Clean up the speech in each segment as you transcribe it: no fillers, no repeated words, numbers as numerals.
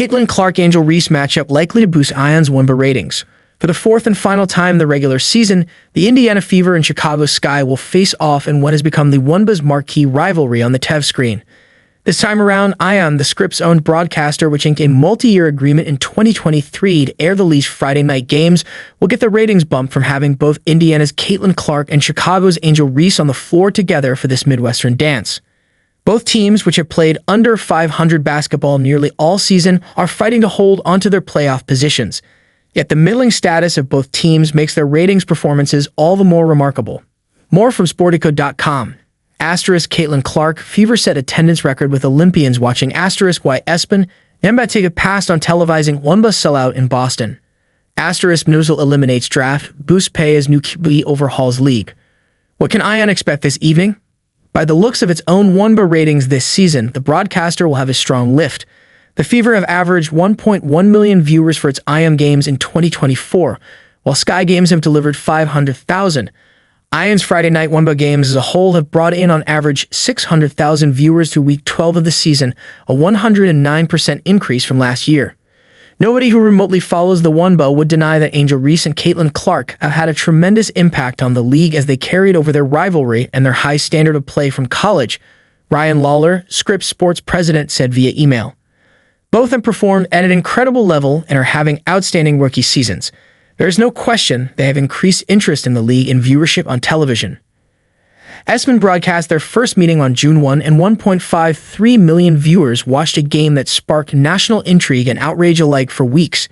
Caitlin Clark-Angel Reese matchup likely to boost Ion's WNBA ratings. For the fourth and final time in the regular season, the Indiana Fever and Chicago Sky will face off in what has become the WNBA's marquee rivalry on the TV screen. This time around, Ion, the Scripps-owned broadcaster which inked a multi-year agreement in 2023 to air the league's Friday night games, will get the ratings bump from having both Indiana's Caitlin Clark and Chicago's Angel Reese on the floor together for this Midwestern dance. Both teams, which have played under 500 basketball nearly all season, are fighting to hold onto their playoff positions. Yet the middling status of both teams makes their ratings performances all the more remarkable. More from Sportico.com. Asterisk Caitlin Clark, Fever set attendance record with Olympians watching asterisk why ESPN ticket passed on televising WNBA sellout in Boston. Asterisk Newsel eliminates draft, boosts pay as new QB overhauls league. What can Ion expect this evening? By the looks of its own WNBA ratings this season, the broadcaster will have a strong lift. The Fever have averaged 1.1 million viewers for its Ion games in 2024, while Sky Games have delivered 500,000. Ion's Friday night WNBA games as a whole have brought in on average 600,000 viewers through week 12 of the season, a 109% increase from last year. Nobody who remotely follows the WNBA would deny that Angel Reese and Caitlin Clark have had a tremendous impact on the league as they carried over their rivalry and their high standard of play from college, Ryan Lawler, Scripps Sports president, said via email. Both have performed at an incredible level and are having outstanding rookie seasons. There is no question they have increased interest in the league and viewership on television. ESPN broadcast their first meeting on June 1 and 1.53 million viewers watched a game that sparked national intrigue and outrage alike for weeks.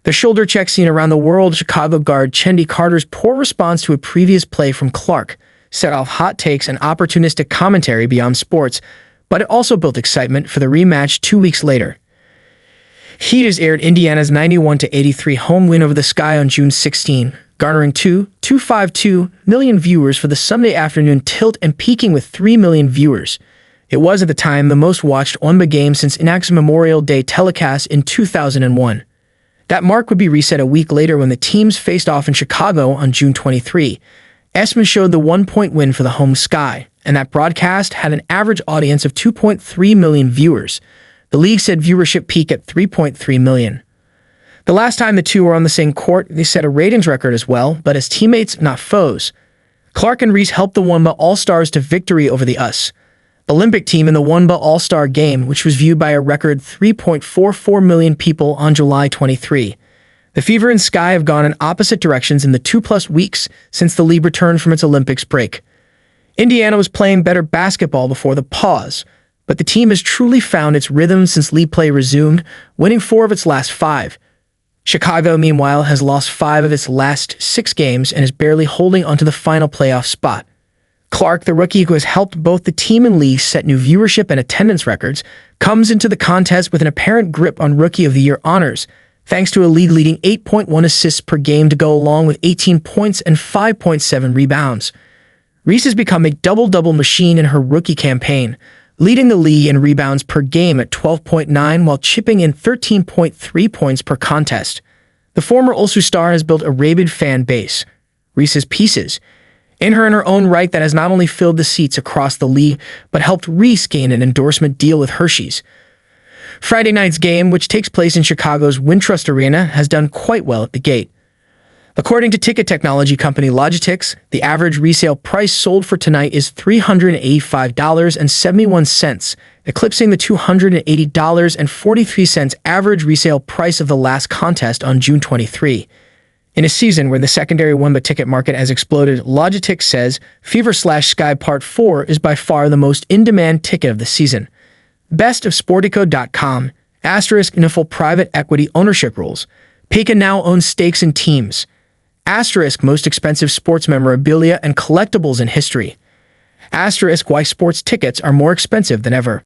The shoulder check seen around the world, Chicago guard Chendi Carter's poor response to a previous play from Clark set off hot takes and opportunistic commentary beyond sports, but it also built excitement for the rematch 2 weeks later. Heat has aired Indiana's 91-83 home win over the Sky on June 16, garnering 2.52 million viewers for the Sunday afternoon tilt and peaking with 3 million viewers. It was at the time the most watched WNBA game since Inac's Memorial Day telecast in 2001. That mark would be reset a week later when the teams faced off in Chicago on June 23. ESPN showed the 1-point win for the home Sky, and that broadcast had an average audience of 2.3 million viewers. The league said viewership peaked at 3.3 million. The last time the two were on the same court, they set a ratings record as well, but as teammates, not foes. Clark and Reese helped the WNBA All-Stars to victory over the Olympic team in the WNBA All-Star Game, which was viewed by a record 3.44 million people on July 23. The Fever and Sky have gone in opposite directions in the 2+ weeks since the league returned from its Olympics break. Indiana was playing better basketball before the pause, but the team has truly found its rhythm since league play resumed, winning 4 of its last 5. Chicago, meanwhile, has lost 5 of its last 6 games and is barely holding onto the final playoff spot. Clark, the rookie who has helped both the team and league set new viewership and attendance records, comes into the contest with an apparent grip on Rookie of the Year honors, thanks to a league-leading 8.1 assists per game to go along with 18 points and 5.7 rebounds. Reese has become a double-double machine in her rookie campaign, leading the league in rebounds per game at 12.9 while chipping in 13.3 points per contest. The former Ulster star has built a rabid fan base. Reese's pieces, in her own right, that has not only filled the seats across the league, but helped Reese gain an endorsement deal with Hershey's. Friday night's game, which takes place in Chicago's Wintrust Arena, has done quite well at the gate. According to ticket technology company Logitix, the average resale price sold for tonight is $385.71, eclipsing the $280.43 average resale price of the last contest on June 23. In a season where the secondary WNBA ticket market has exploded, Logitix says Fever/Sky Part 4 is by far the most in-demand ticket of the season. Best of Sportico.com, asterisk NFL private equity ownership rules. Pika now owns stakes in teams. Asterisk most expensive sports memorabilia and collectibles in history. Asterisk why sports tickets are more expensive than ever.